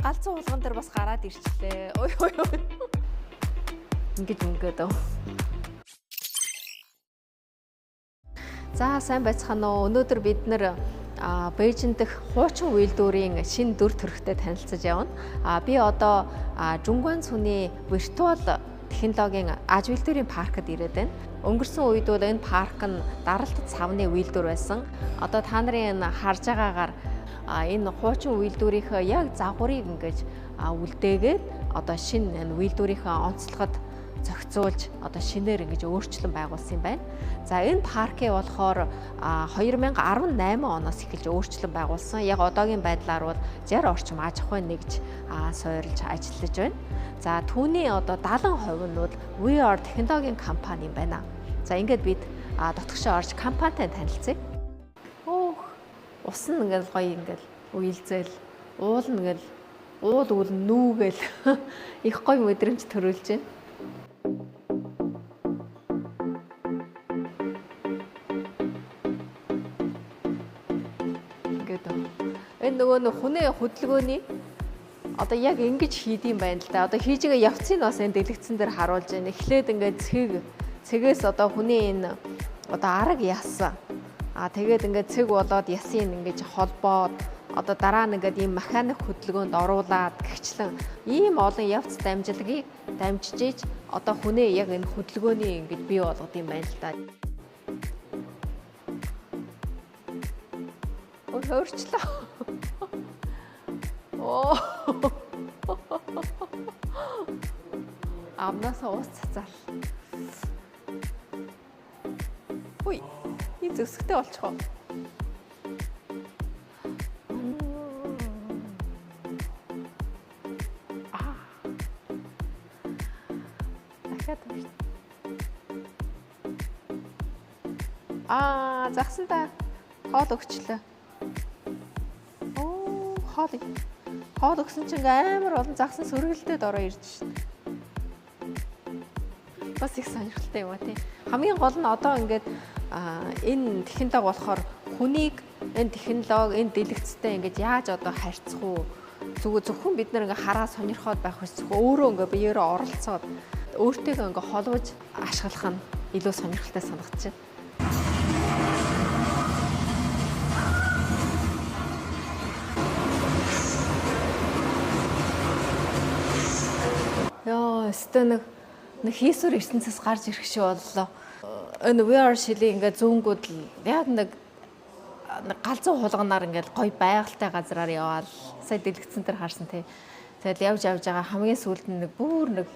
галзуу хулган дээр бас гараад ирчлээ. Ой ой ой. Ингэж өнгөд өө. За сайн байцгаана уу. Өнөөдөр бид нэр Бээжин дэх хуучин үйлдвэрийн шинэ дүр төрхтэй танилцаж явна. Би одоо Жунгуан цүний виртуал технологийн аж үйлдвэрийн паркад ирээд байна. Өнгөрсөн үед бол энэ парк нь даралтад савны үйлдвэр байсан. Одоо та нарын харж байгаагаар энэ хуучин үйлдвэрийнхээ яг загварыг ингэж үлдээгээд одоо шинэ энэ үйлдвэрийнхээ онцлогод зохицуулж одоо шинээр ингэж өөрчлөн байгуулсан юм байна. За энэ паркийг болохоор 2018 оноос эхэлж өөрчлөн байгуулсан. Яг одоогийн байдлаар бол 60 орчим аж ахуй нэгж суурилж ажиллаж байна. За түүний одоо 70% нь бол VR технологийн компани юм байна. За ингээд бид дотгошоо орж компанитай танилцъя. Ус нь ингээл гоё ингээл уйлзэл, уул нь ингээл уул нүүгээл их гоё мэдрэмж төрүүлж байна. Энэ нөгөө хүнээ хөдөлгөөний одоо яг ингэж хийдэм байна л да. Одоо хийж байгаа явцыг бас энэ дэлгэцэн дээр харуулж байна. Эхлээд ингээд цэгээс одоо хүний энэ одоо арга яасан. Тэгээд ингээд цэг болоод ясын ингэж холбоод одоо дараа нь ингээд ийм механик хөдөлгөөнд оруулаад гихчлэн ийм олон явц дамжлагыг дамжиж одоо хүнээ яг энэ хөдөлгөөний ингэж бий болгох юм байна л да. Өөрчлөө. Амнасаа ус цацаал. Үй, энэ зөвсгтэй болчихоо. Дахиад. Загсандаа хоол өгчлөө. Хоол өгсөн чинь амар олон загсан сөргөлдөд ороо ирж шин. Бас их сонирхолтой юм а тий. Хамгийн гол нь одоо ингээд энэ технологи болохоор хүнийг энэ технологи энэ дэлгэцтэй ингээд яаж одоо харьцах уу? Зөвхөн бид нар ингээд хараа сонирхоод байх биш зөвхөн өөрөө ингээд биеэрээ оролцоод өөртөө ингээд холбож ашиглах нь илүү сонирхолтой санагдаж байна. Өстө нэг хийсвэр ертөнцөөс гарч ирэх шиг боллоо. Энэ VR шилийг ингээд зүүнгүүд л яг нэг галзуу хулганаар ингээд гоё байгальтай газраар яваал. Сая дэлгэцэн дээр харсан тий. Тэгэл явж байгаа хамгийн сүүлд нэг бүр нэг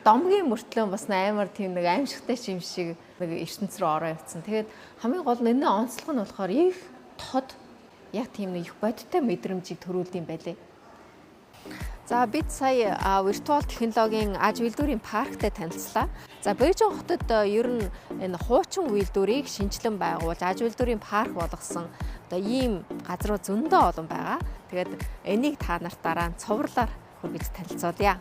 домгийн мөртлөө бас амар тийм нэг аимшигтай юм шиг нэг ертөнц рүү ороо явцсан. Тэгээд хамгийн гол нь энэ онцлог нь болохоор их тод яг тийм нэг их бодиттой мэдрэмжийг төрүүлдэг юм байлээ. За бид сая виртуал технологийн аж үйлдвэрийн парктай танилцлаа. За Бээжин хотод ер нь энэ хуучин үйлдвэрийг шинжилэн байгуулж аж үйлдвэрийн парк болгосон одоо ийм газруу зөндөө олон байгаа. Тэгээд энийг та нарт дараа нь цувралаар хүргэж танилцуулъя.